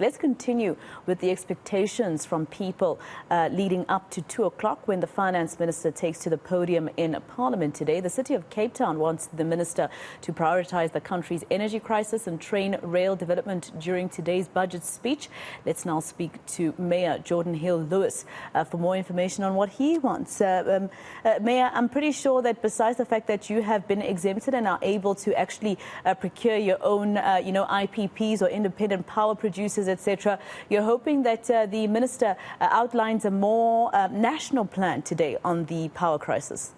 Let's continue with the expectations from people leading up to 2 o'clock when the finance minister takes to the podium in Parliament today. The city of Cape Town wants the minister to prioritise the country's energy crisis and train rail development during today's budget speech. Let's now speak to Mayor Geordin Hill-Lewis for more information on what he wants. Mayor, I'm pretty sure that besides the fact that you have been exempted and are able to actually procure your own, IPPs or independent power producers, etc., you're hoping that the minister outlines a more national plan today on the power crisis.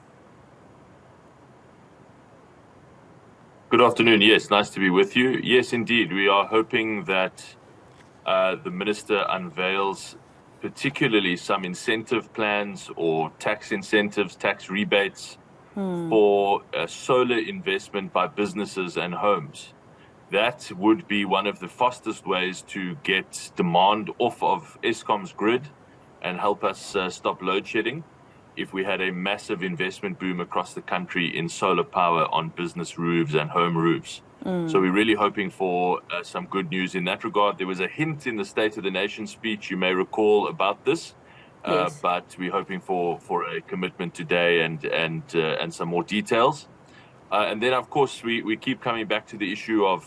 Good afternoon. Yes, nice to be with you. Yes, indeed. We are hoping that the minister unveils particularly some incentive plans or tax incentives, tax rebates for solar investment by businesses and homes. That would be one of the fastest ways to get demand off of Eskom's grid and help us stop load shedding if we had a massive investment boom across the country in solar power on business roofs and home roofs. So we're really hoping for some good news in that regard. There was a hint in the State of the Nation speech, you may recall, about this. Yes. But we're hoping for a commitment today and some more details. And then, of course, we keep coming back to the issue of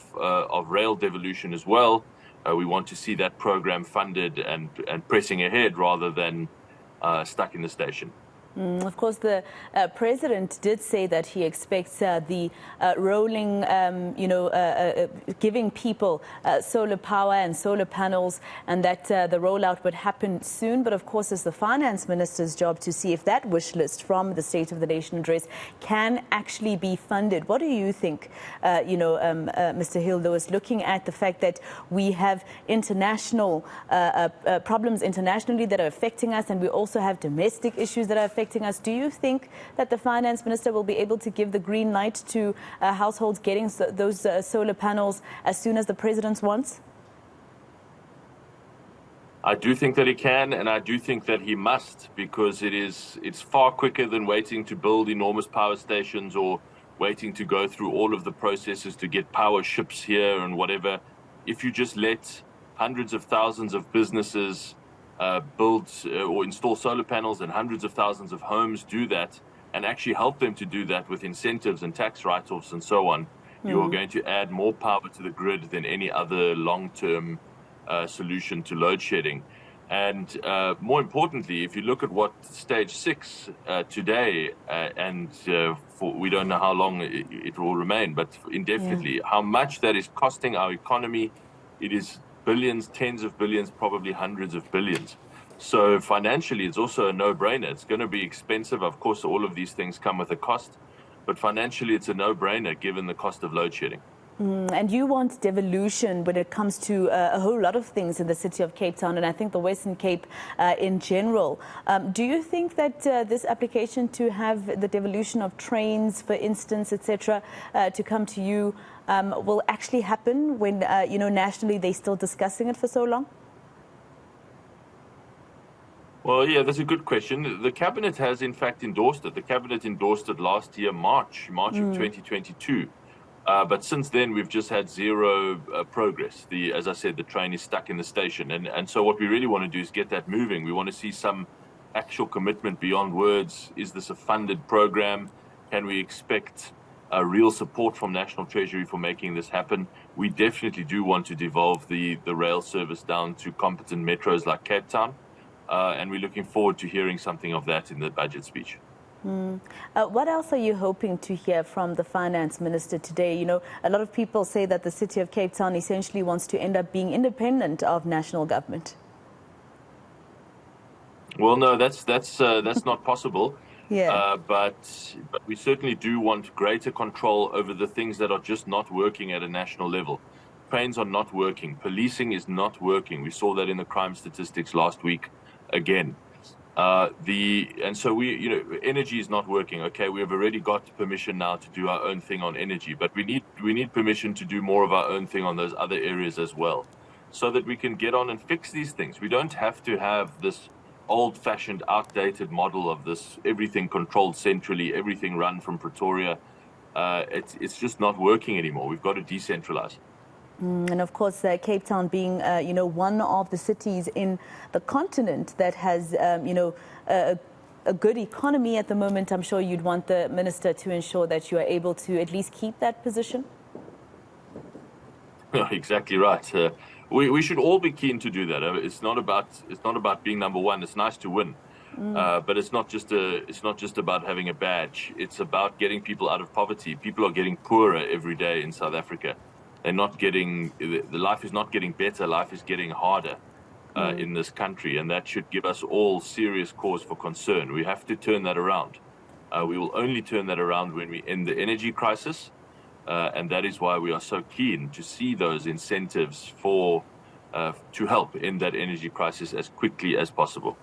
rail devolution as well. We want to see that program funded and pressing ahead rather than stuck in the station. Of course, the president did say that he expects the rolling, giving people solar power and solar panels, and that the rollout would happen soon. But of course, it's the finance minister's job to see if that wish list from the State of the Nation address can actually be funded. What do you think, Mr. Hill-Lewis, looking at the fact that we have international problems internationally that are affecting us, and we also have domestic issues that are affecting us? Do you think that the finance minister will be able to give the green light to households getting those solar panels as soon as the president wants? I do think that he can, and I do think that he must, because it's far quicker than waiting to build enormous power stations or waiting to go through all of the processes to get power ships here and whatever. If you just let hundreds of thousands of businesses build or install solar panels and hundreds of thousands of homes do that and actually help them to do that with incentives and tax write-offs and so on, you're going to add more power to the grid than any other long-term solution to load shedding. And more importantly, if you look at what stage 6 today, we don't know how long it will remain, but indefinitely, how much that is costing our economy, it is billions, tens of billions, probably hundreds of billions. So financially, it's also a no-brainer. It's going to be expensive. Of course, all of these things come with a cost, but financially, it's a no-brainer given the cost of load shedding. And you want devolution when it comes to a whole lot of things in the city of Cape Town, and I think the Western Cape in general. Do you think that this application to have the devolution of trains, for instance, etc., to come to you will actually happen when, nationally they're still discussing it for so long? Well, yeah, that's a good question. The Cabinet has, in fact, endorsed it. The Cabinet endorsed it last year, March of 2022. But since then, we've just had zero progress. As I said, the train is stuck in the station. And so what we really want to do is get that moving. We want to see some actual commitment beyond words. Is this a funded program? Can we expect real support from National Treasury for making this happen? We definitely do want to devolve the rail service down to competent metros like Cape Town. And we're looking forward to hearing something of that in the budget speech. What else are you hoping to hear from the finance minister today? A lot of people say that the city of Cape Town essentially wants to end up being independent of national government. Well, no, that's not possible. Yeah. But we certainly do want greater control over the things that are just not working at a national level. Trains are not working. Policing is not working. We saw that in the crime statistics last week again. And so energy is not working. Okay, we have already got permission now to do our own thing on energy, but we need permission to do more of our own thing on those other areas as well, so that we can get on and fix these things. We don't have to have this old-fashioned, outdated model of this everything controlled centrally, everything run from Pretoria. It's just not working anymore. We've got to decentralize. And of course, Cape Town being, one of the cities in the continent that has, a good economy at the moment, I'm sure you'd want the minister to ensure that you are able to at least keep that position. Exactly right. We should all be keen to do that. It's not about being number one. It's nice to win, but it's not just about having a badge. It's about getting people out of poverty. People are getting poorer every day in South Africa. The life is not getting better. Life is getting harder in this country, and that should give us all serious cause for concern. We have to turn that around. We will only turn that around when we end the energy crisis. And that is why we are so keen to see those incentives to help end that energy crisis as quickly as possible.